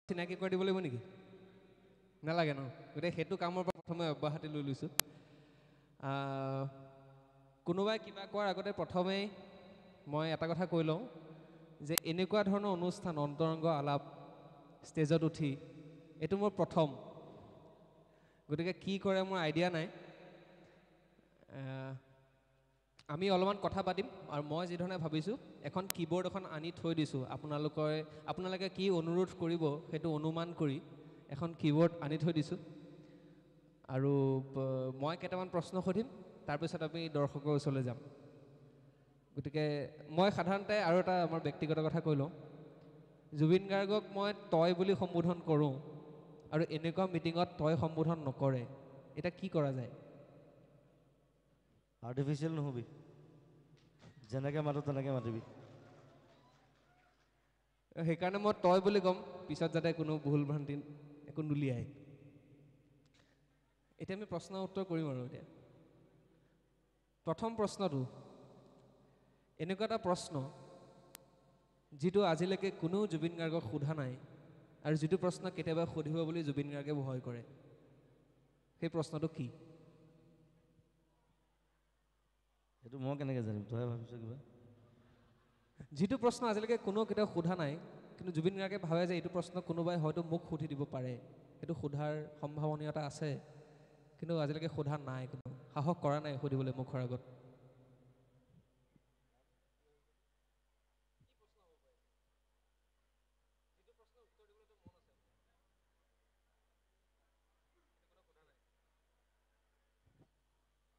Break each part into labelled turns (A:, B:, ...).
A: চিনাকি কৰি দিব লাগিব নেকি নালাগে ন গতিকে সেইটো কামৰ পৰা প্ৰথমে অব্যাহতি লৈ লৈছোঁ কোনোবাই কিবা কোৱাৰ আগতে প্ৰথমেই মই এটা কথা কৈ লওঁ যে এনেকুৱা ধৰণৰ অনুষ্ঠান অন্তৰংগ আলাপ ষ্টেজত উঠি এইটো মোৰ প্ৰথম গতিকে কি কৰে মোৰ আইডিয়া নাই আমি অলপমান কথা পাতিম আৰু মই যিধৰণে ভাবিছোঁ এখন কীবৰ্ড এখন আনি থৈ দিছোঁ আপোনালোকে কি অনুৰোধ কৰিব সেইটো অনুমান কৰি এখন কীবৰ্ড আনি থৈ দিছোঁ আৰু মই কেইটামান প্ৰশ্ন সুধিম তাৰপিছত আমি দৰ্শকৰ ওচৰলৈ যাম গতিকে মই সাধাৰণতে আৰু এটা আমাৰ ব্যক্তিগত কথা কৈ লওঁ জুবিন গাৰ্গক মই তই বুলি সম্বোধন কৰোঁ আৰু এনেকুৱা মিটিঙত তই সম্বোধন নকৰে এটা কি কৰা যায়
B: আৰ্টিফিচিয়েল নহবি যেনেকৈ মাতো তেনেকৈ মাতিবি
A: সেইকাৰণে মই তই বুলি ক'ম পিছত যাতে কোনো ভুল ভ্ৰান্তি একো নুলিয়াই এতিয়া আমি প্ৰশ্ন উত্তৰ কৰিম আৰু এতিয়া প্ৰথম প্ৰশ্নটো এনেকুৱা এটা প্ৰশ্ন যিটো আজিলৈকে কোনো জুবিন গাৰ্গক সোধা নাই আৰু যিটো প্ৰশ্ন কেতিয়াবা সুধিব বুলি জুবিন গাৰ্গে ভয় কৰে সেই প্ৰশ্নটো কি
B: সেইটো মই কেনেকৈ জানিম তই ভাবিছ কিবা
A: যিটো প্ৰশ্ন আজিলৈকে কোনো কেতিয়াও সোধা নাই কিন্তু জুবিন গাৰ্গে ভাবে যে এইটো প্ৰশ্ন কোনোবাই হয়তো মোক সুধি দিব পাৰে সেইটো সোধাৰ সম্ভাৱনীয়তা আছে কিন্তু আজিলৈকে সোধা নাই কোনো সাহস কৰা নাই সুধিবলৈ মুখৰ আগত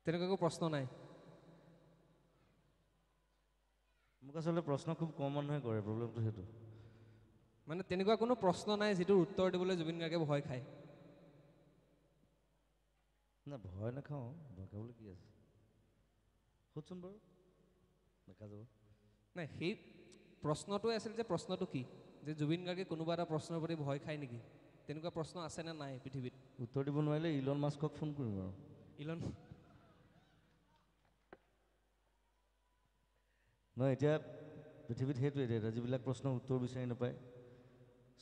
A: তেনেকুৱা একো প্ৰশ্ন নাই
B: মোক আচলতে প্ৰশ্ন খুব কম মানুহে কৰে প্ৰব্লেমটো সেইটো
A: মানে তেনেকুৱা কোনো প্ৰশ্ন নাই যিটোৰ উত্তৰ দিবলৈ জুবিন গাৰ্গে ভয় খায়
B: না ভয় নাখাওঁ ভয় খাবলৈ কি আছে সোধচোন বাৰু দেখা যাব
A: নাই সেই প্ৰশ্নটোৱে আছিল যে প্ৰশ্নটো কি যে জুবিন গাৰ্গে কোনোবা এটা প্ৰশ্নৰ প্ৰতি ভয় খায় নেকি তেনেকুৱা প্ৰশ্ন আছেনে নাই পৃথিৱীত
B: উত্তৰ দিব নোৱাৰিলে ইলন মাস্কক ফোন কৰিম আৰু
A: ইলন
B: নহয় এতিয়া পৃথিৱীত সেইটোৱে এতিয়া যিবিলাক প্ৰশ্নৰ উত্তৰ বিচাৰি নাপায়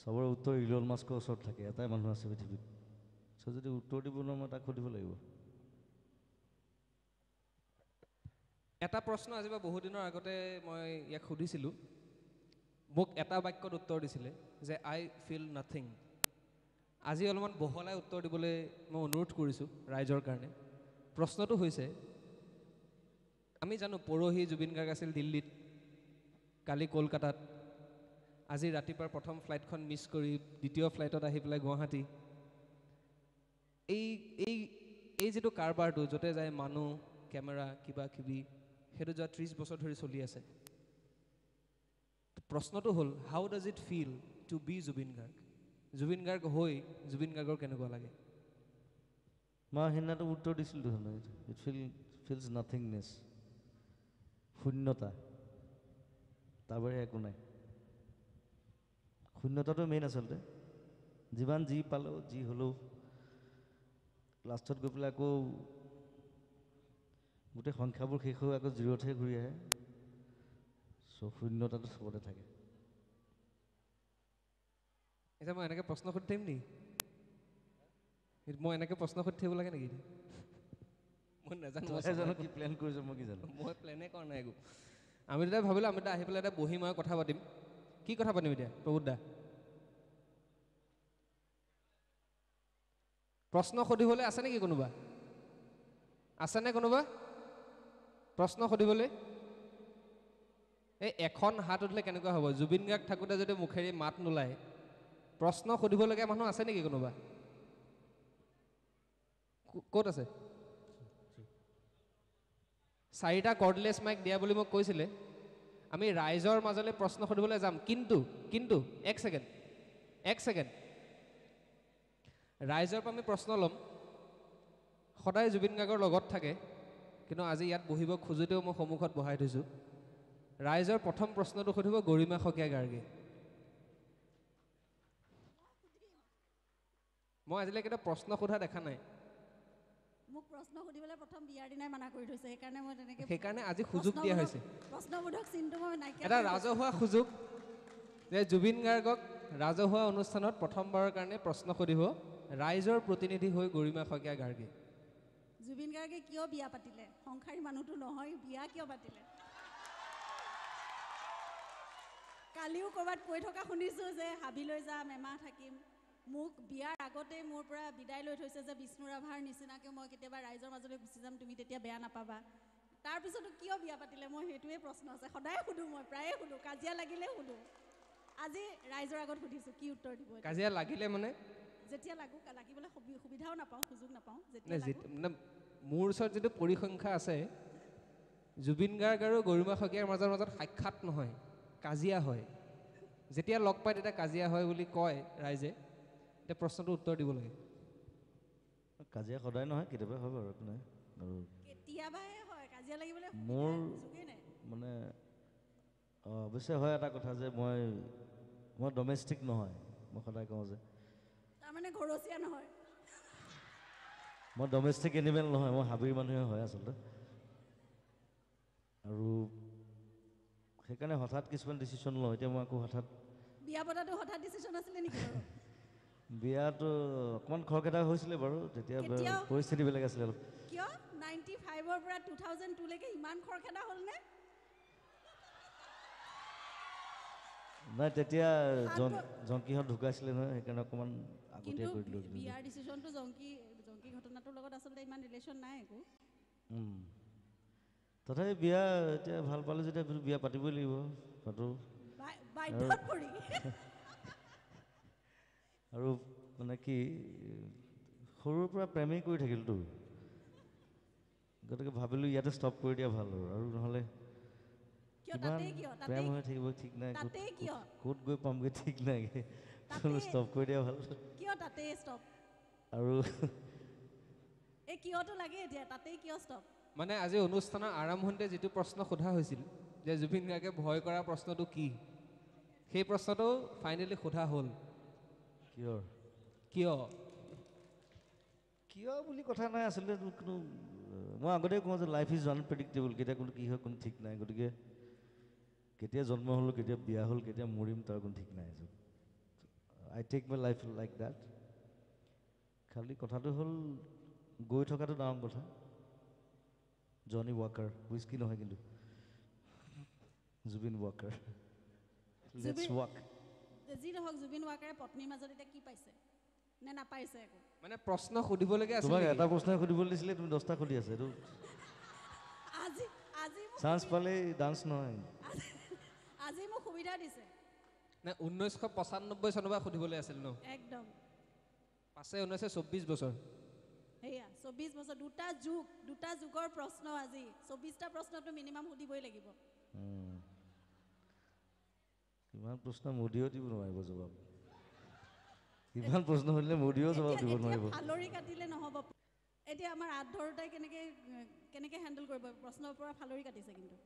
B: চবৰে উত্তৰ ইলন মাস্কৰ ওচৰত থাকে এটাই মানুহ আছে পৃথিৱীত চ' যদি উত্তৰ দিব নোৱাৰোঁ মই তাক সুধিব লাগিব
A: এটা প্ৰশ্ন আজি বা বহুদিনৰ আগতে মই ইয়াক সুধিছিলোঁ মোক এটা বাক্যত উত্তৰ দিছিলে যে আই ফিল নাথিং আজি অলপমান বহলাই উত্তৰ দিবলৈ মই অনুৰোধ কৰিছোঁ ৰাইজৰ কাৰণে প্ৰশ্নটো হৈছে আমি জানো পৰহি জুবিন গাৰ্গ আছিল দিল্লীত কালি কলকাতাত আজি ৰাতিপুৱাৰ প্ৰথম ফ্লাইটখন মিছ কৰি দ্বিতীয় ফ্লাইটত আহি পেলাই গুৱাহাটী এই যিটো কাৰবাৰটো য'তে যায় মানুহ কেমেৰা কিবা কিবি সেইটো যোৱা 30 বছৰ ধৰি চলি আছে প্ৰশ্নটো হ'ল how does it feel to be Zubeen Garg হৈ জুবিন গাৰ্গৰ কেনেকুৱা লাগে
B: মই সেইদিনাটো উত্তৰ দিছিলোঁ ইট ফিলছ নাথিংনেছ শূন্যতা তাৰ বাহিৰে একো নাই শূন্যতাটো মেইন আচলতে যিমান যি পালেও যি হ'লেও লাষ্টত গৈ পেলাই আকৌ গোটেই সংখ্যাবোৰ শেষ হৈ আকৌ জিৰ'তহে ঘূৰি আহে চ' শূন্যতাটো চবতে থাকে
A: এতিয়া মই এনেকৈ প্ৰশ্ন সুধি থাকিম নেকি মই এনেকৈ প্ৰশ্ন সুধি থাকিব লাগে নেকি মই নাজানো
B: কি প্লেন কৰিছোঁ মই কি জানো
A: মই প্লেনে কৰা নাই একো আমি তেতিয়া ভাবিলোঁ আমি আহি পেলাই এতিয়া বহি মই কথা পাতিম কি কথা পাতিম এতিয়া প্ৰভুত দা প্ৰশ্ন সুধিবলৈ আছে নেকি কোনোবা আছেনে কোনোবা প্ৰশ্ন সুধিবলৈ এই এখন হাত উঠিলে কেনেকুৱা হ'ব জুবিন গাৰ্গ থাকোঁতে যদি মুখেৰে মাত নোলায় প্ৰশ্ন সুধিবলগীয়া মানুহ আছে নেকি কোনোবা ক'ত আছে 4টা কৰ্ডলেছ মাইক দিয়া বুলি মোক কৈছিলে আমি ৰাইজৰ মাজলৈ প্ৰশ্ন সুধিবলৈ যাম কিন্তু এক ছেকেণ্ড ৰাইজৰ পৰা আমি প্ৰশ্ন ল'ম সদায় জুবিন গাৰ্গৰ লগত থাকে কিন্তু আজি ইয়াত বহিব খোজোতেও মই সন্মুখত বহাই থৈছোঁ ৰাইজৰ প্ৰথম প্ৰশ্নটো সুধিব গৰিমা শইকীয়া গাৰ্গে মই আজিলৈকে এটা প্ৰশ্ন সোধা দেখা নাই
C: মোক প্ৰশ্ন সুধিবলৈ প্ৰথম বিয়াৰ দিনাই মানা কৰি থৈছে
A: সেইকাৰণে আজি সুযোগ দিয়া হৈছে
C: প্ৰশ্নবোধক চিনটো মই নাইকিয়া
A: এটা ৰাজহুৱা সুযোগ যে জুবিন গাৰ্গক ৰাজহুৱা অনুষ্ঠানত প্ৰথমবাৰৰ কাৰণে প্ৰশ্ন সুধিব ৰাইজৰ প্ৰতিনিধি হৈ গৰিমা শইকীয়া গাৰ্গে।
C: জুবিন গাৰ্গে কিয় বিয়া পাতিলে? সংসাৰী মানুহটো নহয়, বিয়া কিয় পাতিলে? কালিও ক'ৰবাত কৈ থকা শুনিছোঁ যে হাবিলৈ যাম, এমাহ থাকিম। মোক বিয়াৰ আগতেই মোৰ পৰা বিদায় লৈ থৈছে যে বিষ্ণু ৰাভাৰ নিচিনাকৈ মই কেতিয়াবা ৰাইজৰ মাজলৈ গুচি যাম, তুমি তেতিয়া বেয়া নাপাবা। তাৰপিছতো কিয় বিয়া পাতিলে? মই সেইটোৱে প্ৰশ্ন আছে, সদায় সোধোঁ, মই প্ৰায়ে সোধোঁ, কাজিয়া লাগিলে সোধোঁ। আজি ৰাইজৰ আগত সুধিছোঁ, কি উত্তৰ দিব?
A: কাজিয়া লাগিলে মানে
C: যেতিয়া লাগিবলৈ সুবিধাও নাপাওঁ, সুযোগ নাপাওঁ,
A: মানে
C: যেতিয়া
A: মানে মোৰ ওচৰত যিটো পৰিসংখ্যা আছে, জুবিন গাৰ্গ আৰু গৰিমা শইকীয়াৰ মাজত সাক্ষাৎ নহয়, কাজিয়া হয়। যেতিয়া লগ পায় তেতিয়া কাজিয়া হয় বুলি কয় ৰাইজে। এতিয়া প্ৰশ্নটো উত্তৰ দিব লাগে।
B: কাজিয়া সদায় নহয়, কেতিয়াবা হয় বাৰু একো নাই। আৰু
C: কেতিয়াবাহে হয়, কাজিয়া লাগিবলৈ
B: মোৰ
C: সুযোগেই নাই।
B: মানে অৱশ্যে হয় এটা কথা যে মই ডমেষ্টিক নহয়, মই সদায় কওঁ যে
C: তাৰমানে ঘৰচীয়া নহয়।
B: মই ডমেষ্টিক এনিমেল নহয়, মই হাবিৰ মানুহে হয় আচলতে। আৰু সেইকাৰণে হঠাৎ কিছুমান ডিচিশ্যন লওঁ। এতিয়া মই আকৌ হঠাৎ
C: বিয়া পতাটো হঠাৎ ডিচিশ্যন আছিলে নেকি বাৰু?
B: বিয়াটো অকণমান খৰখেদা হৈছিলে বাৰু, তেতিয়া
C: কেতিয়াও
B: পৰিস্থিতি বেলেগ আছিলে অলপ।
C: কিয় 95ৰ পৰা 2002লৈকে ইমান খৰখেদা হ'লনে?
B: নাই, তেতিয়া জংকীহঁত ঢুকাইছিলে নহয়, সেইকাৰণে অকণমান
C: কিন্তু
B: আগতীয়া কৰি দিলোঁ।
C: বিয়াৰ ডিচিশ্যনটো জংকী ঘটনাটোৰ লগত আচলতে ইমান ৰিলেশ্যন নাই একো।
B: তথাপি বিয়া এতিয়া ভাল পালোঁ যেতিয়া বিয়া পাতিবই লাগিব, পাতোঁ।
C: বাধ্যত পৰি।
B: আৰু মানে কি, সৰুৰ পৰা প্ৰেমেই কৰি থাকিলতো, গতিকে ভাবিলোঁ ইয়াতে ষ্টপ কৰি দিয়া ভাল আৰু নহ'লে কিমান প্ৰেম হৈ থাকিব ঠিক নাই, ক'ত গৈ পামগৈ ঠিক নাই, ষ্টপ কৰি দিয়া ভাল।
C: কিয় তাতেই ষ্টপ?
B: আৰু
C: এই কিয়টো লাগে এতিয়া, তাতেই কিয় ষ্টপ?
A: মানে আজি অনুষ্ঠানৰ আৰম্ভণিতে যিটো প্ৰশ্ন সোধা হৈছিল যে জুবিন গাৰ্গে ভয় কৰা প্ৰশ্নটো কি, সেই প্ৰশ্নটো ফাইনেলি সোধা হ'ল। কিয়
B: বুলি কথা নাই আচলতে। কোনো মই আগতেই কওঁ যে লাইফ ইজ আনপ্ৰেডিক্টেবল, কেতিয়া কোনো কি হয় কোনো ঠিক নাই। গতিকে কেতিয়া জন্ম হ'লোঁ, কেতিয়া বিয়া হ'ল, কেতিয়া মৰিম, তাৰ কোনো ঠিক নাই। I take my life like that. খালি কথাটো হ'ল গৈ থকাটো ডাঙৰ কথা। জনি ৱাকাৰ, হুইস্কি নহয় কিন্তু, জুবিন ৱাকাৰ। Let's walk.
C: যি নহওক, জুবিন ৱাকাৰে পত্নীৰ মাজত এতিয়া কি পাইছে নে নাপাইছে একো?
A: মানে প্ৰশ্ন সুধিবলগীয়া আছিল
B: তোমাক
A: নেকি?
B: এটা প্ৰশ্নই সুধিবলৈ দিছিলে, তুমি 10টা সুধি আছে। এইটো চান্স পালেই ডান্স নহয়।
C: আজি মোক সুবিধা দিছে।
A: নে 1995 চনৰ পৰা সুধিবলৈ আছিল ন?
C: একদম।
A: পাছে 1924 বছৰ।
C: সেয়া 24 বছৰ, দুটা যুগৰ প্ৰশ্ন। আজি 24টা প্ৰশ্নটো মিনিমাম সুধিবই লাগিব।
B: ইমান প্ৰশ্ন মোদীও দিব নোৱাৰিব জবাব। ইমান প্ৰশ্ন সুধিলে মোদীও জবাব দিব নোৱাৰিব।
C: ফালৰি কাটিলে নহ'ব। এতিয়া আমাৰ আধৰুটাই কেনেকৈ হেণ্ডেল কৰিব? প্ৰশ্নৰ পৰা ফালৰি কাটিছে, কিন্তু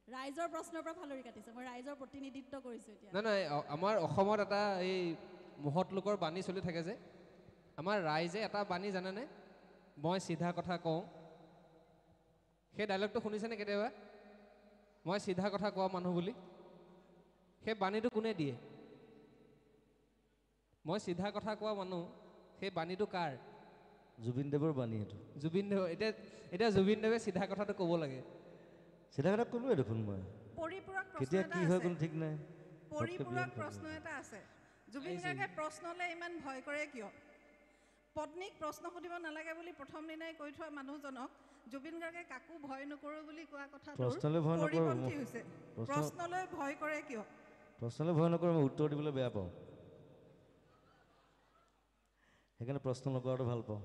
C: ৰাইজৰ প্ৰশ্নৰ পৰা ফালৰি কাটিছে। মই ৰাইজৰ প্ৰতিনিধিত্ব কৰিছোঁ এতিয়া।
A: নাই, আমাৰ অসমত এটা এই মহৎ লোকৰ বাণী চলি থাকে যে, আমাৰ ৰাইজে এটা বাণী জানেনে? মই চিধা কথা কওঁ। সেই ডাইলগটো শুনিছেনে কেতিয়াবা? মই চিধা কথা কোৱা মানুহ বুলি। সেই বাণীটো কোনে দিয়ে? মই চিধা কথা কোৱা মানুহ, সেই বাণীটো কাৰ?
B: জুবিন দেৱৰ বাণী সেইটো।
A: জুবিন দেৱ। এতিয়া জুবিন দেৱে চিধা কথাটো ক'ব লাগে।
B: চিধা কথা ক'লোৱে দেখোন মই।
D: পৰিপূৰক প্ৰশ্ন
B: কেতিয়া
D: এটা
B: কি হয়
D: আছে।
B: কোনো ঠিক নাই।
D: পৰিপূৰক প্ৰশ্ন এটা আছে। জুবিন গাৰ্গে প্ৰশ্নলৈ ইমান ভয় কৰে কিয়? পত্নীক প্ৰশ্ন সুধিব নালাগে বুলি প্ৰথম দিনাই কৈ থোৱা মানুহজনক জুবিন গাৰ্গে কাকো ভয় নকৰোঁ বুলি কোৱা কথাটো পৰিপন্থী হৈছে। প্ৰশ্নলৈ ভয় কৰে কিয়?
B: প্ৰশ্নলৈ ভয় নকৰোঁ, মই উত্তৰ দিবলৈ বেয়া পাওঁ। সেইকাৰণে প্ৰশ্ন নকৰাটো ভাল পাওঁ।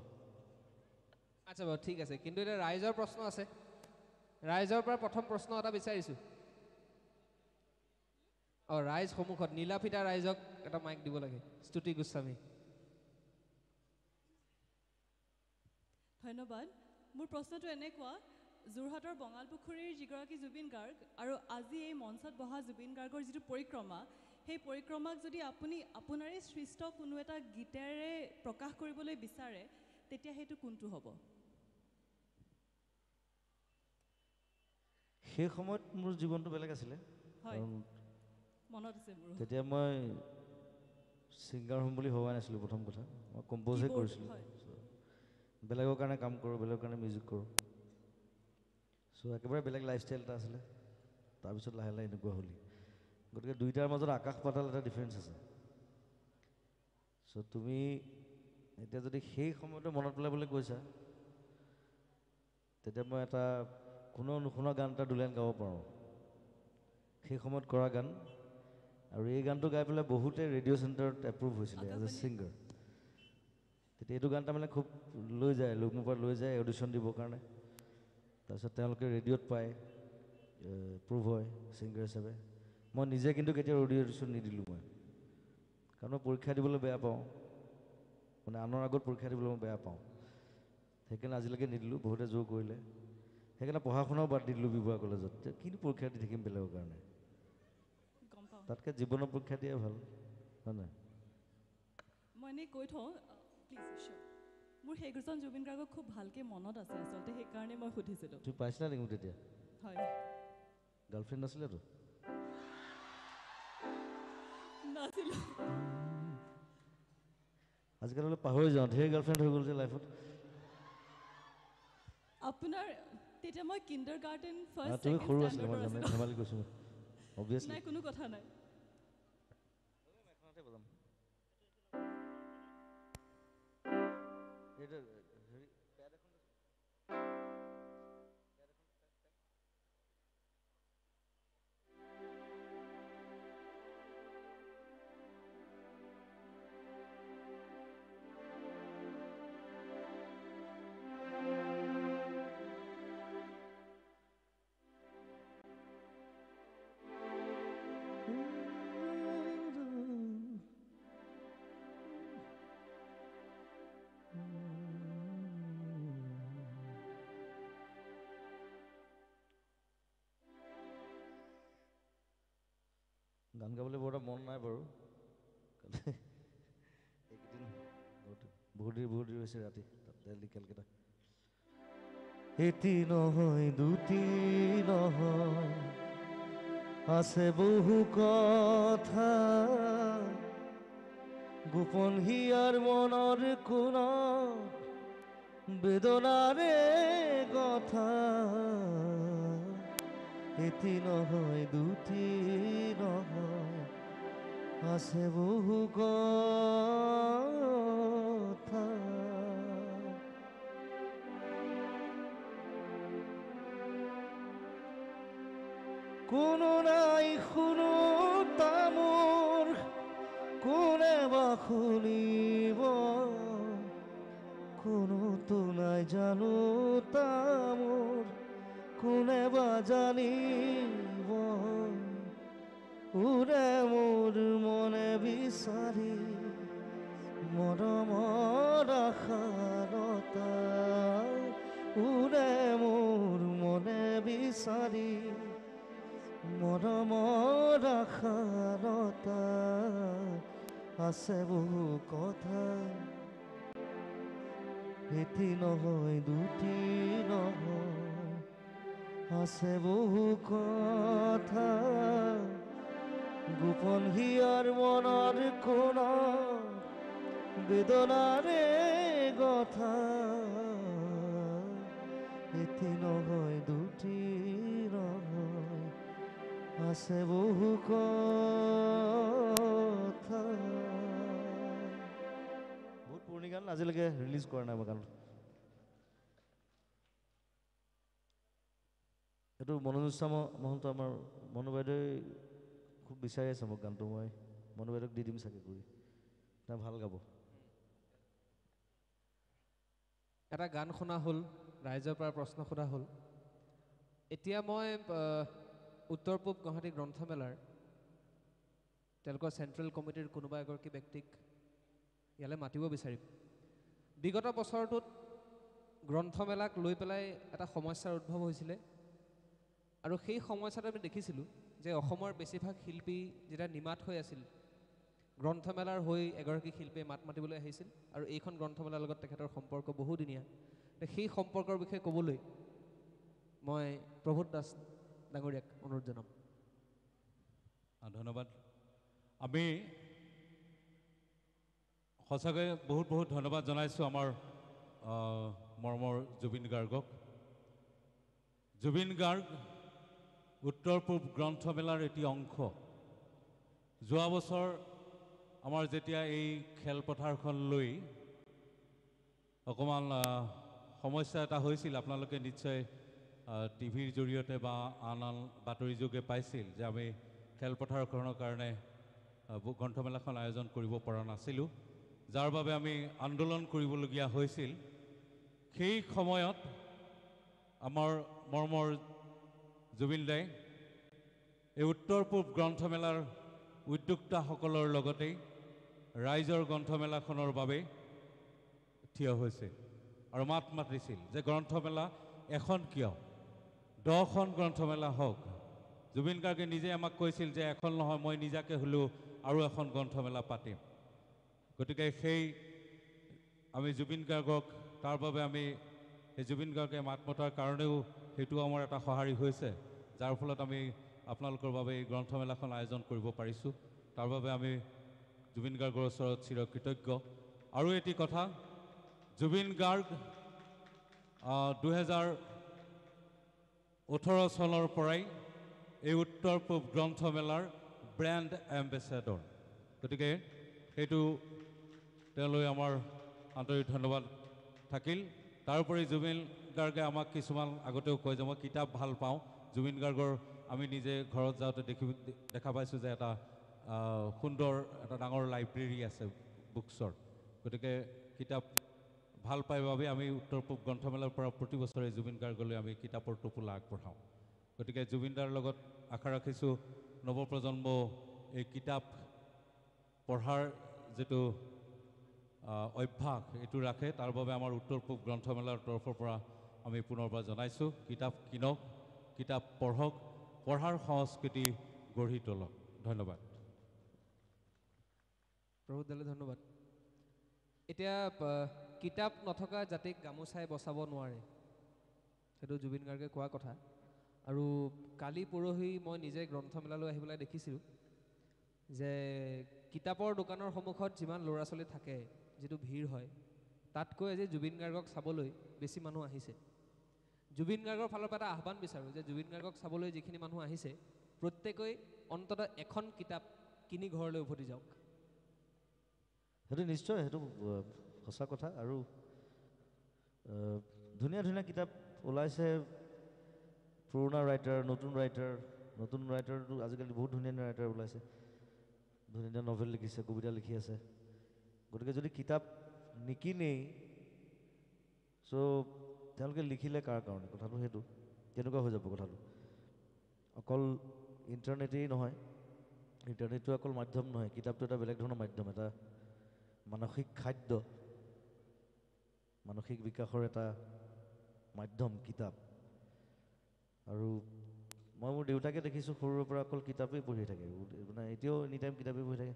A: আচ্ছা বাৰু, ঠিক আছে। কিন্তু এতিয়া ৰাইজৰ প্ৰশ্ন আছে। ৰাইজৰ পৰা প্ৰথম প্ৰশ্ন এটা বিচাৰিছোঁ। ৰাইজ সন্মুখত নীলাফিটা ৰাইজক এটা মাইক দিব লাগে। স্তুতি গোস্বামী।
E: ধন্যবাদ। মোৰ প্ৰশ্নটো এনেকুৱা, যোৰহাটৰ বঙালপুখুৰীৰ যিগৰাকী জুবিন গাৰ্গ আৰু আজি এই মঞ্চত বহা জুবিন গাৰ্গৰ যিটো পৰিক্ৰমা, সেই পৰিক্ৰমাক যদি আপুনি আপোনাৰে সৃষ্ট কোনো এটা গীতেৰে প্ৰকাশ কৰিবলৈ বিচাৰে, তেতিয়া সেইটো কোনটো হ'ব?
B: সেই সময়ত মোৰ জীৱনটো বেলেগ আছিলে।
E: হয়, মনত আছে মোৰ।
B: তেতিয়া মই ছিংগাৰ হ'ম বুলি ভবা নাছিলোঁ প্ৰথম কথা মই কম্প'জহে
E: Keyboard,
B: কৰিছিলোঁ
E: হয়।
B: বেলেগৰ কাৰণে কাম কৰোঁ বেলেগৰ কাৰণে মিউজিক কৰোঁ চ' একেবাৰে বেলেগ লাইফষ্টাইল এটা আছিলে তাৰপিছত লাহে লাহে এনেকুৱা হ'লি গতিকে দুইটাৰ মাজত আকাশ পাতাল এটা ডিফাৰেঞ্চ আছে চ' তুমি এতিয়া যদি সেই সময়তে মনত পেলাবলৈ কৈছা তেতিয়া মই এটা কোনো নুশুনা গান এটা দুলাইন গাব পাৰোঁ সেই সময়ত কৰা গান আৰু এই গানটো গাই পেলাই বহুতে ৰেডিঅ' চেণ্টাৰত এপ্ৰুভ হৈছিলে এজ এ ছিংগাৰ তেতিয়া এইটো গান তাৰমানে খুব লৈ যায় মোৰ পৰা লৈ যায় অডিশ্যন দিবৰ কাৰণে তাৰপিছত তেওঁলোকে ৰেডিঅ'ত পায় প্ৰুভ হয় ছিংগাৰ হিচাপে মই নিজে কিন্তু কেতিয়াও ৰেডিঅ' অডিশ্যন নিদিলোঁ মই কাৰণ মই পৰীক্ষা দিবলৈ বেয়া পাওঁ মানে আনৰ আগত পৰীক্ষা দিবলৈ মই বেয়া পাওঁ সেইকাৰণে আজিলৈকে নিদিলোঁ বহুতে জোৰ কৰিলে সেইকাৰণে পঢ়া শুনাও বাদ দি দিলোঁ বিবৰুৱা কলেজত কিন্তু পৰীক্ষা দি থাকিম বেলেগৰ কাৰণে
E: গম পাওঁ
B: তাতকৈ জীৱনৰ পৰীক্ষা দিয়াই ভাল হয় নাই
E: মই এনেই কৈ থওঁ প্লিজ চিয়'ৰ মোৰ সেইজন জুবিন গাৰ্গক খুব ভালকৈ মনত আছে আচলতে সেইকাৰণে মই সুধিছিলোঁ
B: তুমি পাইছিলা নেকি মোক তেতিয়া
E: হয়
B: গাৰ্লফ্ৰেণ্ড নাছিলেতো
E: নাছিলোঁ
B: আজিকালি অলপ পাহৰি যাওঁ ঢেৰ গাৰ্লফ্ৰেণ্ড হৈ গ'ল যে লাইফত
E: আপোনাৰ তেতিয়া মই কিণ্ডাৰ গাৰ্ডেন ফাৰ্ষ্ট
B: তুমি সৰু আছিলা মই
E: ষ্টেণ্ডাৰ্ডৰ
B: জানো
E: আছিলোঁ
B: ধেমালি কৈছোঁ অবভিয়াছলি
E: নাই কোনো কথা নাই
B: গান গাবলৈ বৰ এটা মন নাই বাৰু এইকেইদিন বহুত দেৰি হৈছে ৰাতি দিল্লী কেলকাতা এটি নহয় দুটি নহয় আছে বহু কথা গোপন হিয়াৰ মনৰ কোণত বেদনাৰে কথা এটি নহয় দুটি নহয় আছে বহু কথা কোনো নাই শুনো তামোৰ কোনে বা শুনিব কোনোতো নাই জানো তামোৰ কোনে বা জানিব উৰে মোৰ মনে বিচাৰি মৰমৰ আশাৰতা উৰে মোৰ মনে বিচাৰি মৰমৰ আশাৰতা আছে বহু কথা এটি নহয় দুটি নহয় আছে বহু কথা গোপন হিয়াৰ মনৰ কোণত বেদনাৰে কথা এটি নহয় দুটি নহয় আছে বহু কথা বহুত পুৰণি গান আজিলৈকে ৰিলিজ কৰা নাই মই গান এইটো মনোজস্বা মহন্ত আমাৰ মনো বাইদেৱে খুব বিচাৰি আছে মোক গানটো মই মনো বাইদেউক দি দিম চাগে কৰি তেওঁ ভাল গাব
A: এটা গান শুনা হ'ল ৰাইজৰ পৰা প্ৰশ্ন সোধা হ'ল এতিয়া মই উত্তৰ পূব গুৱাহাটী গ্ৰন্থমেলাৰ তেওঁলোকৰ চেণ্ট্ৰেল কমিটিৰ কোনোবা এগৰাকী ব্যক্তিক ইয়ালৈ মাতিব বিচাৰিম বিগত বছৰটোত গ্ৰন্থমেলাক লৈ পেলাই এটা সমস্যাৰ উদ্ভৱ হৈছিলে আৰু সেই সমস্যাটো আমি দেখিছিলোঁ যে অসমৰ বেছিভাগ শিল্পী যেতিয়া নিমাত হৈ আছিল গ্ৰন্থমেলাৰ হৈ এগৰাকী শিল্পীয়ে মাত মাতিবলৈ আহিছিল আৰু এইখন গ্ৰন্থমেলাৰ লগত তেখেতৰ সম্পৰ্ক বহুদিনীয়া সেই সম্পৰ্কৰ বিষয়ে ক'বলৈ মই প্ৰভুত দাস ডাঙৰীয়াক অনুৰোধ জনাম
F: ধন্যবাদ আমি সঁচাকৈ বহুত বহুত ধন্যবাদ জনাইছোঁ আমাৰ মৰমৰ জুবিন গাৰ্গক। জুবিন গাৰ্গ উত্তৰ পূব গ্ৰন্থমেলাৰ এটি অংশ। যোৱা বছৰ আমাৰ যেতিয়া এই খেলপথাৰখন লৈ অকণমান সমস্যা এটা হৈছিল, আপোনালোকে নিশ্চয় টিভিৰ জৰিয়তে বা আন আন বাতৰিযোগে পাইছিল যে আমি খেলপথাৰখনৰ কাৰণে গ্ৰন্থমেলাখন আয়োজন কৰিব পৰা নাছিলোঁ, যাৰ বাবে আমি আন্দোলন কৰিবলগীয়া হৈছিল। সেই সময়ত আমাৰ মৰমৰ জুবিন দাই এই উত্তৰ পূব গ্ৰন্থমেলাৰ উদ্যোক্তাসকলৰ লগতেই ৰাইজৰ গ্ৰন্থমেলাখনৰ বাবে থিয় হৈছে আৰু মাত মাতিছিল যে গ্ৰন্থমেলা এখন কিয় 10খন গ্ৰন্থমেলা হওক। জুবিন গাৰ্গে নিজে আমাক কৈছিল যে এখন নহয়, মই নিজাকে হ'লেও আৰু এখন গ্ৰন্থমেলা পাতিম। গতিকে সেই আমি জুবিন গাৰ্গক তাৰ বাবে আমি সেই জুবিন গাৰ্গে মাত মতাৰ কাৰণেও সেইটো আমাৰ এটা সঁহাৰি হৈছে, যাৰ ফলত আমি আপোনালোকৰ বাবে এই গ্ৰন্থমেলাখন আয়োজন কৰিব পাৰিছোঁ। তাৰ বাবে আমি জুবিন গাৰ্গৰ ওচৰত চিৰকৃতজ্ঞ। আৰু এটি কথা, জুবিন গাৰ্গ 2018 চনৰ পৰাই এই উত্তৰ পূব গ্ৰন্থমেলাৰ ব্ৰেণ্ড এম্বেচেডৰ। গতিকে সেইটো তেওঁলৈ আমাৰ আন্তৰিক ধন্যবাদ থাকিল। তাৰোপৰি জুবিন গাৰ্গে আমাক কিছুমান আগতেও কয় যে মই কিতাপ ভাল পাওঁ। জুবিন গাৰ্গৰ আমি নিজে ঘৰত যাওঁতে দেখা পাইছোঁ যে এটা সুন্দৰ এটা ডাঙৰ লাইব্ৰেৰী আছে বুকছৰ। গতিকে কিতাপ ভাল পাই বাবে আমি উত্তৰ পূব গ্ৰন্থমেলাৰ পৰা প্ৰতি বছৰে জুবিন গাৰ্গলৈ আমি কিতাপৰ টোপোলা আগবঢ়াওঁ। গতিকে জুবিনদাৰ লগত আশা ৰাখিছোঁ নৱপ্ৰজন্ম এই কিতাপ পঢ়াৰ যিটো অভ্যাস এইটো ৰাখে। তাৰ বাবে আমাৰ উত্তৰ পূব গ্ৰন্থমেলাৰ তৰফৰ পৰা আমি পুনৰবাৰ জনাইছোঁ, কিতাপ কিনক, কিতাপ পঢ়ক, পঢ়াৰ সংস্কৃতি গঢ়ি তোলক। ধন্যবাদ।
A: প্ৰভুদালৈ ধন্যবাদ। এতিয়া কিতাপ নথকা জাতিক গামোচাই বচাব নোৱাৰে, সেইটো জুবিন গাৰ্গে কোৱা কথা। আৰু কালি পৰহি মই নিজে গ্ৰন্থমেলালৈ আহি পেলাই দেখিছিলোঁ যে কিতাপৰ দোকানৰ সন্মুখত যিমান ল'ৰা ছোৱালী থাকে, যিটো ভিৰ হয়, তাতকৈ আজি জুবিন গাৰ্গক চাবলৈ বেছি মানুহ আহিছে। জুবিন গাৰ্গৰ ফালৰ পৰা এটা আহ্বান বিচাৰোঁ যে জুবিন গাৰ্গক চাবলৈ যিখিনি মানুহ আহিছে প্ৰত্যেকেই অন্ততঃ এখন কিতাপ কিনি ঘৰলৈ উভতি যাওক।
B: সেইটো নিশ্চয়, সেইটো সঁচা কথা। আৰু ধুনীয়া ধুনীয়া কিতাপ ওলাইছে, পুৰণা ৰাইটাৰ, নতুন ৰাইটাৰটো আজিকালি বহুত ধুনীয়া ধুনীয়া ৰাইটাৰ ওলাইছে, ধুনীয়া ধুনীয়া নভেল লিখিছে, কবিতা লিখি আছে। গতিকে যদি কিতাপ নিকিনেই চ' তেওঁলোকে লিখিলে কাৰ কাৰণে? কথাটো সেইটো কেনেকুৱা হৈ যাব কথাটো। অকল ইণ্টাৰনেটেই নহয়, ইণ্টাৰনেটটো অকল মাধ্যম নহয়, কিতাপটো এটা বেলেগ ধৰণৰ মাধ্যম, এটা মানসিক খাদ্য, মানসিক বিকাশৰ এটা মাধ্যম কিতাপ। আৰু মই মোৰ দেউতাকে দেখিছোঁ সৰুৰে পৰা অকল কিতাপেই পঢ়ি থাকে, মানে এতিয়াও এনি টাইম কিতাপেই পঢ়ি থাকে।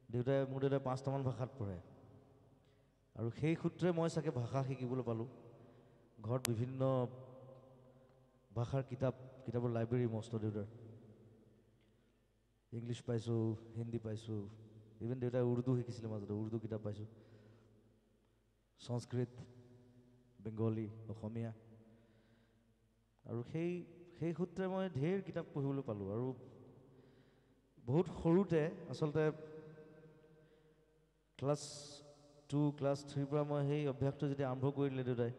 B: মোৰ দেউতাই 5টামান ভাষাত পঢ়ে, আৰু সেই সূত্ৰে মই চাগে ভাষা শিকিবলৈ পালোঁ। ঘৰত বিভিন্ন ভাষাৰ কিতাপৰ লাইব্ৰেৰী মস্ত দেউতাৰ। ইংলিছ পাইছোঁ, হিন্দী পাইছোঁ, ইভেন দেউতাই উৰ্দু শিকিছিলে মাজতে, উৰ্দু কিতাপ পাইছোঁ, সংস্কৃত, বেংগলী, অসমীয়া। আৰু সেই সূত্ৰে মই ঢেৰ কিতাপ পঢ়িবলৈ পালোঁ। আৰু বহুত সৰুতে আচলতে ক্লাছ 2, ক্লাছ 3ৰ পৰা মই সেই অভ্যাসটো যেতিয়া আৰম্ভ কৰি দিলে দেউতাই,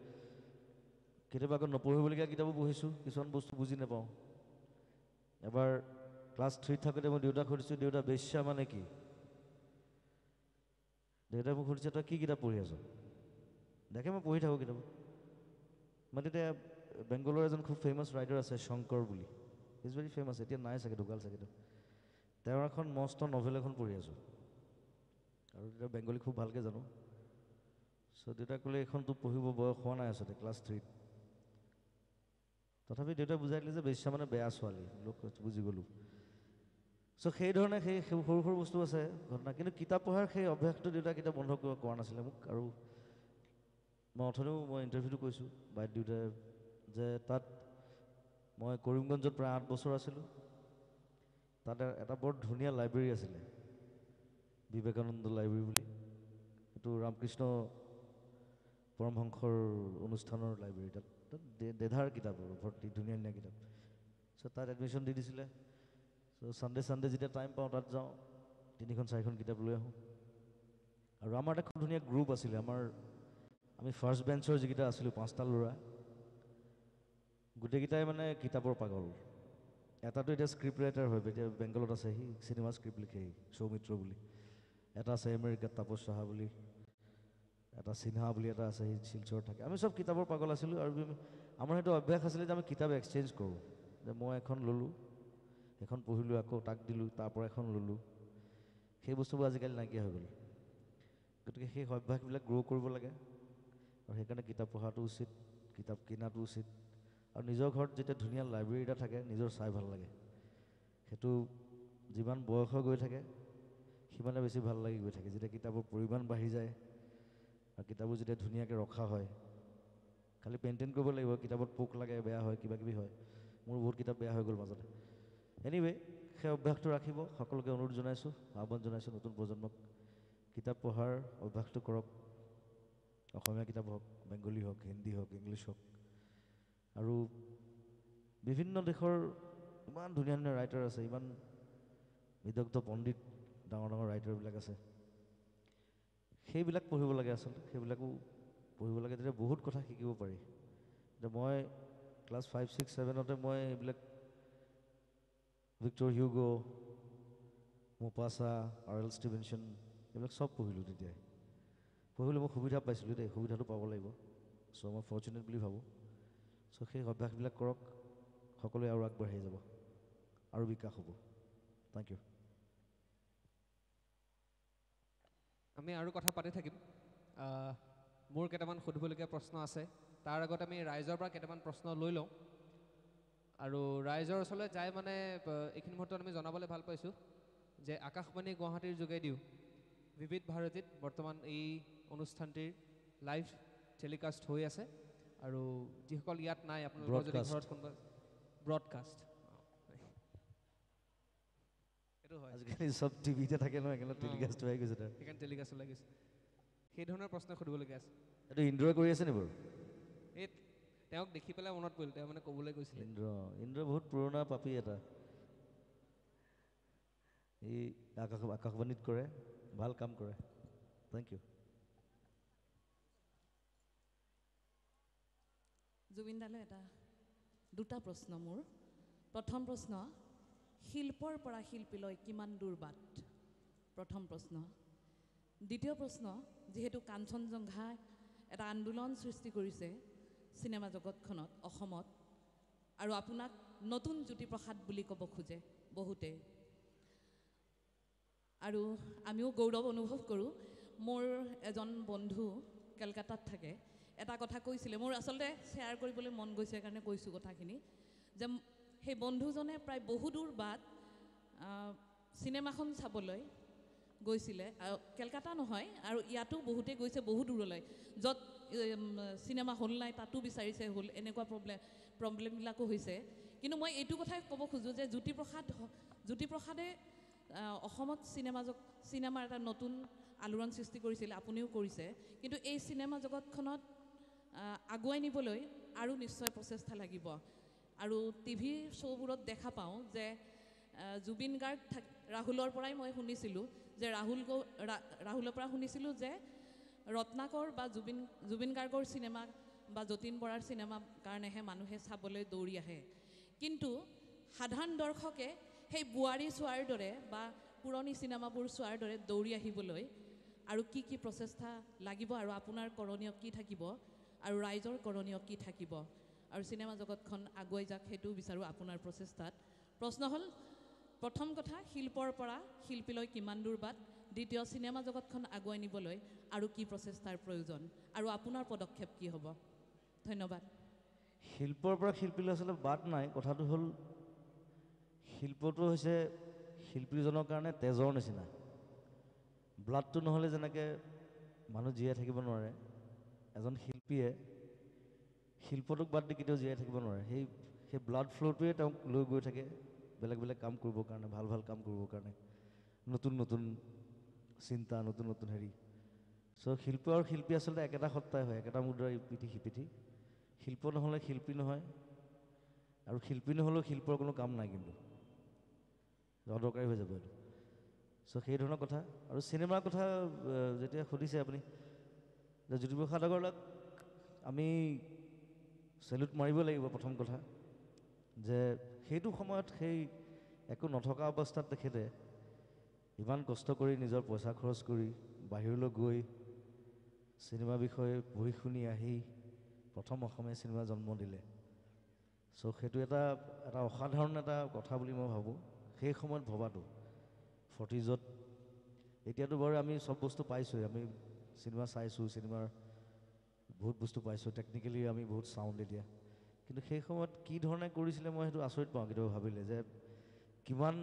B: কেতিয়াবা আকৌ নপঢ়িবলগীয়া কিতাপো পঢ়িছোঁ, কিছুমান বস্তু বুজি নাপাওঁ। এবাৰ ক্লাছ 3ত থাকোঁতে মই দেউতাক সুধিছোঁ, দেউতা বেশ্যা মানে কি? দেউতাই মোক সুধিছে, তই কি কিতাপ পঢ়ি আছ? দেখে মই পঢ়ি থাকোঁ কিতাপ। মই তেতিয়া বেংগলৰ এজন খুব ফেমাছ ৰাইটাৰ আছে শংকৰ বুলি, ইজ ভেৰি ফেমাছ, এতিয়া নাই চাগে, ঢুকাল চাগে। তেওঁৰ এখন মস্ত নভেল এখন পঢ়ি আছোঁ, আৰু তেতিয়া বেংগলী খুব ভালকৈ জানো। চ' দেউতাই ক'লে এইখনতো পঢ়িব বয়স হোৱা নাই আচলতে, ক্লাছ 3ত। তথাপি দেউতাই বুজাই দিলে যে বেশ্যা মানে বেয়া ছোৱালী, বুজি গ'লোঁ। চ' সেই ধৰণে সেই সৰু সৰু বস্তু আছে ঘটনা। কিন্তু কিতাপ পঢ়াৰ সেই অভ্যাসটো দেউতাই কেতিয়াও বন্ধ কৰা নাছিলে মোক। আৰু মই অথনিও ইণ্টাৰভিউটো কৈছোঁ বাইদেউ দেউতাই যে তাত মই কৰিমগঞ্জত প্ৰায় 8 বছৰ আছিলোঁ। তাত এটা বৰ ধুনীয়া লাইব্ৰেৰী আছিলে, বিবেকানন্দ লাইব্ৰেৰী বুলি। এইটো ৰামকৃষ্ণ পৰমহংসৰ অনুষ্ঠানৰ লাইব্ৰেৰী তাত দেধাৰ কিতাপ আৰু ভৰ্তি ধুনীয়া ধুনীয়া কিতাপ চ' তাত এডমিশ্যন দি দিছিলে চ' ছানডে যেতিয়া টাইম পাওঁ তাত যাওঁ 3-4খন কিতাপ লৈ আহোঁ আৰু আমাৰ এটা খুব ধুনীয়া গ্ৰুপ আছিলে আমি ফাৰ্ষ্ট বেঞ্চৰ যিকেইটা আছিলোঁ 5টা ল'ৰা গোটেইকেইটাই মানে কিতাপৰ পাগল এটাতো এতিয়া স্ক্ৰিপ্ট ৰাইটাৰ হয় এতিয়া বেংগলত আছে সি চিনেমা স্ক্ৰিপ্ট লিখে সৌমিত্ৰ বুলি এটা আছে আমেৰিকাত তাপস সাহা বুলি এটা সিনহা বুলি এটা আছে সি শিলচৰত থাকে আমি চব কিতাপৰ পাগল আছিলোঁ আৰু আমাৰ সেইটো অভ্যাস আছিলে যে আমি কিতাপ এক্সচেঞ্জ কৰোঁ যে মই এখন ল'লোঁ এখন পঢ়িলোঁ আকৌ তাক দিলোঁ তাৰ পৰা এখন ল'লোঁ সেই বস্তুবোৰ আজিকালি নাইকিয়া হৈ গ'ল গতিকে সেই অভ্যাসবিলাক গ্ৰ' কৰিব লাগে আৰু সেইকাৰণে কিতাপ পঢ়াটো উচিত কিতাপ কিনাটো উচিত আৰু নিজৰ ঘৰত যেতিয়া ধুনীয়া লাইব্ৰেৰী এটা থাকে নিজৰ চাই ভাল লাগে সেইটো যিমান বয়স হৈ গৈ থাকে সিমানে বেছি ভাল লাগি গৈ থাকে যেতিয়া কিতাপৰ পৰিমাণ বাঢ়ি যায় আৰু কিতাপবোৰ যেতিয়া ধুনীয়াকৈ ৰখা হয় খালি মেইনটেইন কৰিব লাগিব কিতাপত পোক লাগে বেয়া হয় কিবাকিবি হয় মোৰ বহুত কিতাপ বেয়া হৈ গ'ল মাজতে এনিৱে সেই অভ্যাসটো ৰাখিব সকলোকে অনুৰোধ জনাইছোঁ আহ্বান জনাইছোঁ নতুন প্ৰজন্মক কিতাপ পঢ়াৰ অভ্যাসটো কৰক অসমীয়া কিতাপ হওক বেংগলী হওক হিন্দী হওক ইংলিছ হওক আৰু বিভিন্ন দেশৰ ইমান ধুনীয়া ধুনীয়া ৰাইটাৰ আছে ইমান বিদগ্ধ পণ্ডিত ডাঙৰ ডাঙৰ ৰাইটাৰবিলাক আছে সেইবিলাক পঢ়িব লাগে আচলতে সেইবিলাকো পঢ়িব লাগে তেতিয়া বহুত কথা শিকিব পাৰি এতিয়া মই ক্লাছ 5, 6, 7তে মই এইবিলাক ভিক্টৰ হিউগো মোপাছা আৰ.এল. ষ্টিভেনছন এইবিলাক চব পঢ়িলোঁ তেতিয়াই পঢ়িবলৈ মই সুবিধা পাইছিলোঁ দেই সুবিধাটো পাব লাগিব চ' মই ফৰ্চুনেট বুলি ভাবোঁ চ' সেই অভ্যাসবিলাক কৰক সকলোৱে আৰু আগবাঢ়ি যাব আৰু বিকাশ হ'ব থেংক ইউ
A: আমি আৰু কথা পাতি থাকিম মোৰ কেইটামান সুধিবলগীয়া প্ৰশ্ন আছে তাৰ আগত আমি ৰাইজৰ পৰা কেইটামান প্ৰশ্ন লৈ লওঁ আৰু ৰাইজৰ ওচৰলৈ যাই মানে এইখিনি মুহূৰ্তত আমি জনাবলৈ ভাল পাইছোঁ যে আকাশবাণী গুৱাহাটীৰ যোগেদিও বিবিধ ভাৰতীত বৰ্তমান এই অনুষ্ঠানটিৰ লাইভ টেলিকাষ্ট হৈ আছে আৰু যিসকল ইয়াত নাই আপোনালোকৰ যদি ঘৰত কোনোবা ব্ৰডকাষ্ট এইটো হয়
B: আজিকালি চব টিভিতে থাকে নহয় সেইকাৰণে টেলিকাষ্ট হৈ গৈছে তাৰ
A: সেইকাৰণে টেলিকাষ্ট ওলাই গৈছে সেই ধৰণৰ প্ৰশ্ন সুধিবলগীয়া আছে
B: এইটো ইন্দ্ৰই কৰি আছে নি বাৰু
A: এই তেওঁক দেখি পেলাই মনত পৰিল তেওঁ মানে ক'বলৈ গৈছিলে
B: ইন্দ্ৰ বহুত পুৰণা পাপী এটা ই আকাশবাণীত কৰে ভাল কাম কৰে থেংক ইউ
G: জুবিন দালৈ দুটা প্ৰশ্ন মোৰ প্ৰথম প্ৰশ্ন শিল্পৰ পৰা শিল্পীলৈ কিমান দূৰ বাট প্ৰথম প্ৰশ্ন দ্বিতীয় প্ৰশ্ন যিহেতু কাঞ্চনজংঘা এটা আন্দোলন সৃষ্টি কৰিছে চিনেমা জগতখনত অসমত আৰু আপোনাক নতুন জ্যোতিপ্ৰসাদ বুলি ক'ব খোজে বহুতে আৰু আমিও গৌৰৱ অনুভৱ কৰোঁ মোৰ এজন বন্ধু কলকাতাত থাকে এটা কথা কৈছিলে মোৰ আচলতে শ্বেয়াৰ কৰিবলৈ মন গৈছে কাৰণে কৈছোঁ কথাখিনি যে সেই বন্ধুজনে প্ৰায় বহু দূৰ বাট চিনেমাখন চাবলৈ গৈছিলে কলকাতা নহয় আৰু ইয়াতো বহুতে গৈছে বহু দূৰলৈ য'ত চিনেমা হল নাই তাতো বিচাৰিছে হ'ল এনেকুৱা প্ৰব্লেমবিলাকো হৈছে কিন্তু মই এইটো কথাই ক'ব খোজোঁ যে জ্যোতিপ্ৰসাদে অসমত চিনেমাৰ এটা নতুন আলোড়ন সৃষ্টি কৰিছিল আপুনিও কৰিছে কিন্তু এই চিনেমা জগতখনত আগুৱাই নিবলৈ আৰু নিশ্চয় প্ৰচেষ্টা লাগিব আৰু টিভি শ্ব'বোৰত দেখা পাওঁ যে জুবিন গাৰ্গ ৰাহুলৰ পৰাই মই শুনিছিলোঁ যে ৰাহুলৰ পৰা শুনিছিলোঁ যে ৰত্নাকৰ বা জুবিন গাৰ্গৰ চিনেমা বা যতীন বৰাৰ চিনেমাৰ কাৰণেহে মানুহে চাবলৈ দৌৰি আহে কিন্তু সাধাৰণ দৰ্শকে সেই বোৱাৰী চোৱাৰ দৰে বা পুৰণি চিনেমাবোৰ চোৱাৰ দৰে দৌৰি আহিবলৈ আৰু কি প্ৰচেষ্টা লাগিব আৰু আপোনাৰ কৰণীয় কি থাকিব আৰু ৰাইজৰ কৰণীয় কি থাকিব আৰু চিনেমা জগতখন আগুৱাই যাওক সেইটোও বিচাৰোঁ আপোনাৰ প্ৰচেষ্টাত প্ৰশ্ন হ'ল প্ৰথম কথা শিল্পৰ পৰা শিল্পীলৈ কিমান দূৰ বাট দ্বিতীয় চিনেমা জগতখন আগুৱাই নিবলৈ আৰু কি প্ৰচেষ্টাৰ প্ৰয়োজন আৰু আপোনাৰ পদক্ষেপ কি হ'ব ধন্যবাদ
B: শিল্পৰ পৰা শিল্পীলৈ আচলতে বাট নাই কথাটো হ'ল শিল্পটো হৈছে শিল্পীজনৰ কাৰণে তেজৰ নিচিনা ব্লাডটো নহ'লে যেনেকৈ মানুহ জীয়াই থাকিব নোৱাৰে এজন শিল্পীয়ে শিল্পটোক বাদ দি কেতিয়াও জীয়াই থাকিব নোৱাৰে সেই ব্লাড ফ্ল'টোৱে তেওঁক লৈ গৈ থাকে বেলেগ বেলেগ কাম কৰিবৰ কাৰণে ভাল কাম কৰিবৰ কাৰণে নতুন নতুন চিন্তা নতুন নতুন হেৰি চ' শিল্প আৰু শিল্পী আচলতে একেটা সত্তাই হয়, একেটা মুদ্ৰাৰ ইপিঠি সিপিঠি। শিল্প নহ'লে শিল্পী নহয়, আৰু শিল্পী নহ'লেও শিল্পৰ কোনো কাম নাই, কিন্তু অদৰকাৰী হৈ যাব এইটো। চ' সেই ধৰণৰ কথা। আৰু চিনেমাৰ কথা যেতিয়া সুধিছে আপুনি, যে জ্যোতিপ্ৰসাদ আগৰৱালাক আমি চেলুট মাৰিব লাগিব। প্ৰথম কথা যে সেইটো সময়ত সেই একো নথকা অৱস্থাত তেখেতে ইমান কষ্ট কৰি নিজৰ পইচা খৰচ কৰি বাহিৰলৈ গৈ চিনেমাৰ বিষয়ে পঢ়ি শুনি আহি প্ৰথম অসমীয়া চিনেমা জন্ম দিলে। চ' সেইটো এটা অসাধাৰণ এটা কথা বুলি মই ভাবোঁ। সেই সময়ত ভবাটো 40s এতিয়াতো বাৰু আমি চব বস্তু পাইছোঁৱেই, আমি চিনেমা চাইছোঁ, চিনেমাৰ বহুত বস্তু পাইছোঁ, টেকনিকেলি আমি বহুত চাউণ্ড এতিয়া। কিন্তু সেই সময়ত কি ধৰণে কৰিছিলে মই সেইটো আচৰিত পাওঁ কেতিয়াবা ভাবিলে, যে কিমান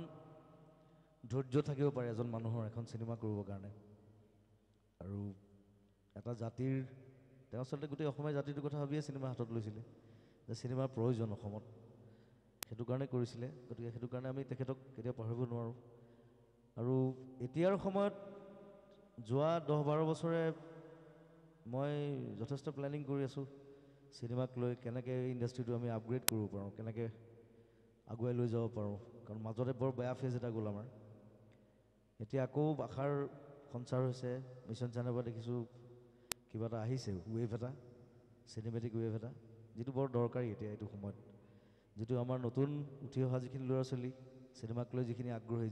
B: ধৈৰ্য থাকিব পাৰে এজন মানুহৰ এখন চিনেমা কৰিবৰ কাৰণে। আৰু এটা জাতিৰ, তেওঁ আচলতে গোটেই অসমীয়া জাতিটোৰ কথা ভাবিয়ে চিনেমা হাতত লৈছিলে, যে চিনেমাৰ প্ৰয়োজন অসমত, সেইটো কাৰণে কৰিছিলে। গতিকে সেইটো কাৰণে আমি তেখেতক কেতিয়াও পাহৰিব নোৱাৰোঁ। আৰু এতিয়াৰ সময়ত যোৱা 10-12 বছৰে মই যথেষ্ট প্লেনিং কৰি আছোঁ চিনেমাক লৈ, কেনেকৈ ইণ্ডাষ্ট্ৰিটো আমি আপগ্ৰেড কৰিব পাৰোঁ, কেনেকৈ আগুৱাই লৈ যাব পাৰোঁ। কাৰণ মাজতে বৰ বেয়া ফেজ এটা গ'ল আমাৰ। এতিয়া আকৌ আশাৰ সঞ্চাৰ হৈছে। মিছন চাইনাৰ পৰা দেখিছোঁ কিবা এটা আহিছে, ৱেভ এটা, চিনেমেটিক ৱেভ এটা, যিটো বৰ দৰকাৰী এতিয়া এইটো সময়ত। যিটো আমাৰ নতুন উঠি অহা যিখিনি ল'ৰা ছোৱালী চিনেমাক লৈ যিখিনি আগ্ৰহী,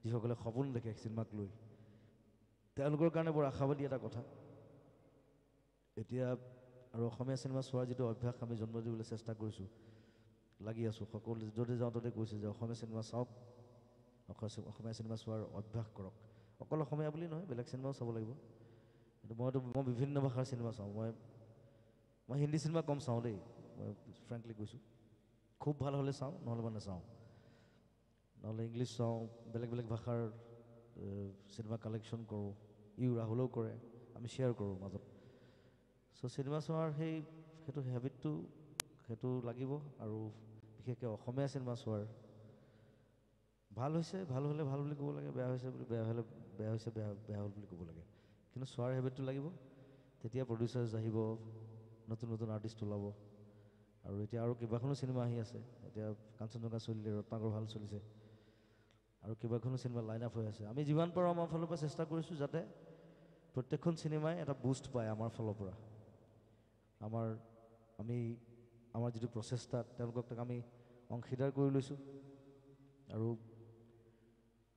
B: যিসকলে সপোন দেখে চিনেমাক লৈ, তেওঁলোকৰ কাৰণে বৰ আশাবাদী এটা কথা। এতিয়া আৰু অসমীয়া চিনেমা চোৱাৰ যিটো অভ্যাস আমি জন্ম দিবলৈ চেষ্টা কৰিছোঁ, লাগি আছোঁ। সকলোৱে য'তে যাওঁ ত'তে কৈছে যে অসমীয়া চিনেমা চাওক, অসমীয়া চিনেমা চোৱাৰ অভ্যাস কৰক। অকল অসমীয়া বুলি নহয়, বেলেগ চিনেমাও চাব লাগিব। কিন্তু মই বিভিন্ন ভাষাৰ চিনেমা চাওঁ। মই হিন্দী চিনেমা কম চাওঁ দেই, মই ফ্ৰেংকলি কৈছোঁ। খুব ভাল হ'লে চাওঁ, নহ'লে মই নাচাওঁ। নহ'লে ইংলিছ চাওঁ, বেলেগ বেলেগ ভাষাৰ চিনেমা কালেকশ্যন কৰোঁ। ৰাহুলেও কৰে, আমি শ্বেয়াৰ কৰোঁ মাজত। চ' চিনেমা চোৱাৰ সেইটো হেবিটটো সেইটো লাগিব। আৰু বিশেষকৈ অসমীয়া চিনেমা চোৱাৰ ভাল হৈছে, ভাল হ'লে ভাল বুলি ক'ব লাগে, বেয়া হৈছে বুলি, বেয়া হ'লে বেয়া হৈছে, বেয়া হ'ল বুলি ক'ব লাগে। কিন্তু চোৱাৰ হেবিটটো লাগিব, তেতিয়া প্ৰডিউচাৰ্ছ আহিব, নতুন নতুন আৰ্টিষ্ট ওলাব। আৰু এতিয়া আৰু কেইবাখনো চিনেমা আহি আছে। এতিয়া কাঞ্চনজংঘা চলিলে, ৰত্নাকৰ ভাল চলিছে, আৰু কেইবাখনো চিনেমা লাইন আপ হৈ আছে। আমি যিমান পাৰোঁ আমাৰ ফালৰ পৰা চেষ্টা কৰিছোঁ যাতে প্ৰত্যেকখন চিনেমাই এটা বুষ্ট পায় আমাৰ ফালৰ পৰা। আমাৰ যিটো প্ৰচেষ্টাত তেওঁলোকক তাক আমি অংশীদাৰ কৰি লৈছোঁ। আৰু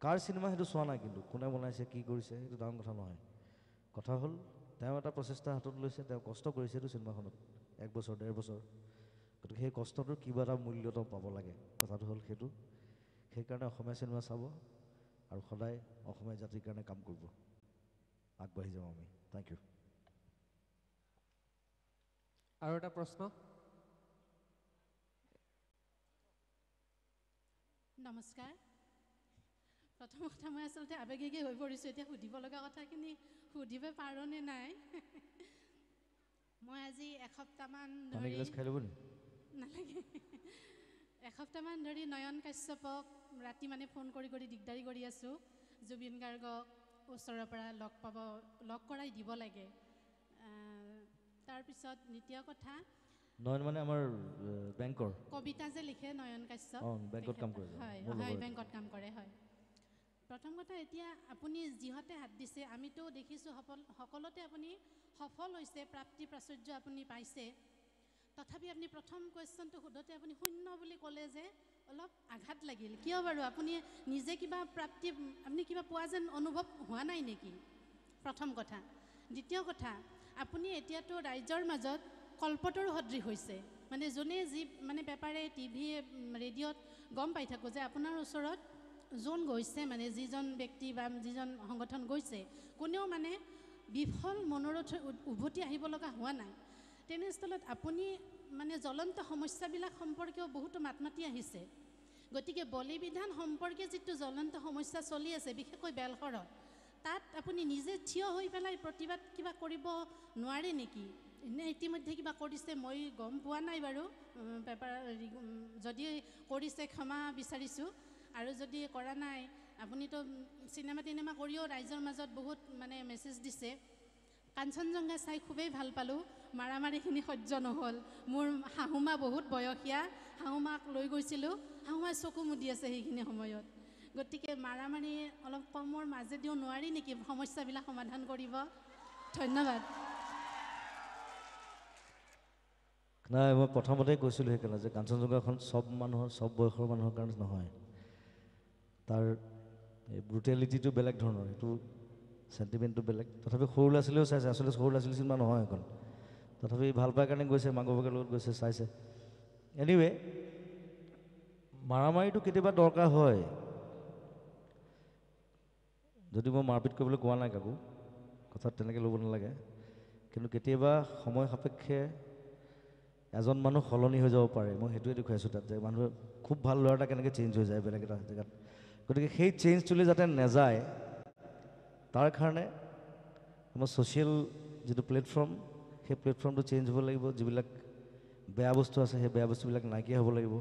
B: কাৰ চিনেমা সেইটো চোৱা নাই, কিন্তু কোনে বনাইছে, কি কৰিছে, সেইটো ডাঙৰ কথা নহয়। কথা হ'ল তেওঁ এটা প্ৰচেষ্টা হাতত লৈছে, তেওঁ কষ্ট কৰিছে এইটো চিনেমাখনত 1 বছৰ 1.5 বছৰ। গতিকে সেই কষ্টটোৰ কিবা এটা মূল্য তেওঁ পাব লাগে, কথাটো হ'ল সেইটো। সেইকাৰণে অসমীয়া চিনেমা চাব আৰু সদায় অসমীয়া জাতিৰ কাৰণে কাম কৰিব, আগবাঢ়ি যাওঁ আমি। Thank you.
A: আৰু এটা প্ৰশ্ন।
C: নমস্কাৰ। প্ৰথম কথা, মই আচলতে আৱেগিকে হৈ পৰিছোঁ। এতিয়া সুধিব লগা কথাখিনি সুধিব পাৰোঁনে নাই। মই আজি এসপ্তাহমান ধৰি
B: খাই ল'ব নি?
C: নালাগে, এসপ্তাহমান ধৰি নয়ন কাশ্যপক ৰাতি মানে ফোন কৰি কৰি দিগদাৰী কৰি আছোঁ। জুবিন গাৰ্গক ওচৰৰ পৰা লগ কৰাই দিব লাগে। তাৰপিছত দ্বিতীয় কথা,
B: নয়ন মানে আমাৰ বেংকৰ
C: কবিতা যে লিখে নয়ন কাশ্যপ,
B: বেংকত কাম কৰে,
C: হয় বেংকত কাম কৰে, হয়। প্ৰথম কথা, এতিয়া আপুনি যিহতে হাত দিছে, আমিতো দেখিছোঁ সকলোতে আপুনি সফল হৈছে, প্ৰাপ্তি প্ৰাচুৰ্য আপুনি পাইছে। তথাপি আপুনি প্ৰথম কুৱেশ্যনটো সোধোতে আপুনি 0 বুলি ক'লে যে অলপ আঘাত লাগিল। কিয় বাৰু? আপুনি নিজে কিবা প্ৰাপ্তি, আপুনি কিবা পোৱা যেন অনুভৱ হোৱা নাই নেকি? প্ৰথম কথা। দ্বিতীয় কথা, আপুনি এতিয়াতো ৰাইজৰ মাজত কল্পতৰু সদৃশ হৈছে। মানে যোনে যি মানে পেপাৰে, টিভিয়ে, ৰেডিঅ'ত গম পাই থাকোঁ যে আপোনাৰ ওচৰত যোন গৈছে, মানে যিজন ব্যক্তি বা যিজন সংগঠন গৈছে, কোনেও মানে বিফল মনোৰথ উভতি আহিব লগা হোৱা নাই। তেনেস্থলত আপুনি মানে জ্বলন্ত সমস্যাবিলাক সম্পৰ্কেও বহুতো মাত মাতি আহিছে। গতিকে বলি বিধান সম্পৰ্কে যিটো জ্বলন্ত সমস্যা চলি আছে, বিশেষকৈ বেলশৰত, তাত আপুনি নিজে থিয় হৈ পেলাই প্ৰতিবাদ কিবা কৰিব নোৱাৰে নেকি? নে ইতিমধ্যে কিবা কৰিছে? মই গম পোৱা নাই বাৰু। যদি কৰিছে ক্ষমা বিচাৰিছোঁ, আৰু যদি কৰা নাই, আপুনিতো চিনেমা কৰিও ৰাইজৰ মাজত বহুত মানে মেছেজ দিছে।
H: কাঞ্চনজংঘা চাই খুবেই ভাল পালোঁ। মাৰামাৰিখিনি সহ্য নহ'ল। মোৰ শাহুমা বহুত বয়সীয়া, শাহুমাক লৈ গৈছিলোঁ, শাহুমাই চকু মুদি আছে সেইখিনি সময়ত। গতিকে মাৰামাৰি অলপ কমৰ মাজেদিও নোৱাৰি নেকি সমস্যাবিলাক সমাধান কৰিব? ধন্যবাদ।
B: নাই, মই প্ৰথমতেই কৈছিলোঁ সেইকাৰণে যে কাঞ্চনজংঘাখন চব মানুহৰ, চব বয়সৰ মানুহৰ কাৰণে নহয়। তাৰ এই ব্ৰুটেলিটিটো বেলেগ ধৰণৰ, সেইটো চেণ্টিমেণ্টটো বেলেগ। তথাপি সৰু ল'ৰা ছোৱালীয়েও চাইছে, আচলতে সৰু ল'ৰা ছোৱালী চিনেমা নহয় এখন। তথাপি ভাল পাই কাৰণে গৈছে, মাক বাপেকৰ লগত গৈছে, চাইছে। এনিৱে, মাৰামাৰিটো কেতিয়াবা দৰকাৰ হয়। যদি মই মাৰপিট কৰিবলৈ কোৱা নাই কাকো, কথাত তেনেকৈ ল'ব নালাগে, কিন্তু কেতিয়াবা সময় সাপেক্ষে এজন মানুহ সলনি হৈ যাব পাৰে। মই সেইটোৱে দেখুৱাইছোঁ তাত, যে মানুহ খুব ভাল ল'ৰা এটা কেনেকৈ চেঞ্জ হৈ যায় বেলেগ এটা জেগাত। গতিকে সেই চেঞ্জটোলৈ যাতে নাযায়, তাৰ কাৰণে আমাৰ ছ'চিয়েল যিটো প্লেটফৰ্ম, সেই প্লেটফৰ্মটো চেঞ্জ হ'ব লাগিব। যিবিলাক বেয়া বস্তু আছে, সেই বেয়া বস্তুবিলাক নাইকিয়া হ'ব লাগিব,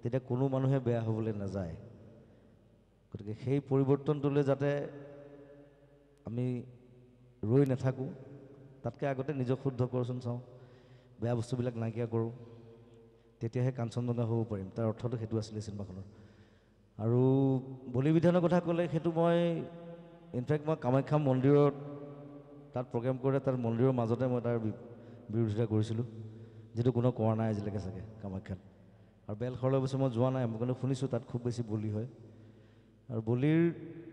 B: তেতিয়া কোনো মানুহে বেয়া হ'বলৈ নাযায়। গতিকে সেই পৰিৱৰ্তনটোলৈ যাতে আমি ৰৈ নাথাকোঁ, তাতকৈ আগতে নিজক শুদ্ধ কৰোঁচোন, চাওঁ, বেয়া বস্তুবিলাক নাইকিয়া কৰোঁ, তেতিয়াহে কাঞ্চনজংঘা হ'ব পাৰিম। তাৰ অৰ্থটো সেইটো আছিলে চিনেমাখনৰ। আৰু বলি বিধানৰ কথা ক'লে, সেইটো মই ইনফেক্ট মই কামাখ্যা মন্দিৰত তাত প্ৰগ্ৰেম কৰোঁতে তাত মন্দিৰৰ মাজতে মই তাৰ বিৰোধিতা কৰিছিলোঁ, যিটো কোনো কৰা নাই আজিলৈকে চাগে কামাখ্যাত। আৰু বেলশৰলৈ অৱশ্যে মই যোৱা নাই, মই কিন্তু শুনিছোঁ তাত খুব বেছি বলি হয়। আৰু বলিৰ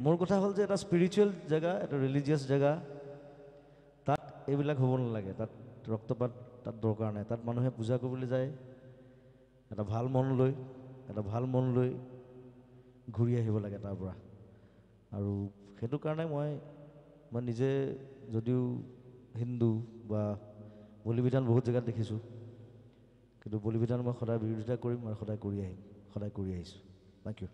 B: মোৰ কথা হ'ল যে এটা স্পিৰিচুৱেল জেগা, এটা ৰিলিজিয়াছ জেগা, তাত এইবিলাক হ'ব নালাগে। তাত ৰক্তপাত তাত দৰকাৰ নাই। তাত মানুহে পূজা কৰিবলৈ যায় এটা ভাল মন লৈ ঘূৰি আহিব লাগে তাৰ পৰা। আৰু সেইটো কাৰণে মই নিজে যদিও হিন্দু বা বলি বিধান বহুত জেগাত দেখিছোঁ, কিন্তু বলি বিধান মই সদায় বিৰোধিতা কৰিম আৰু সদায় কৰি আহিছোঁ। Thank U.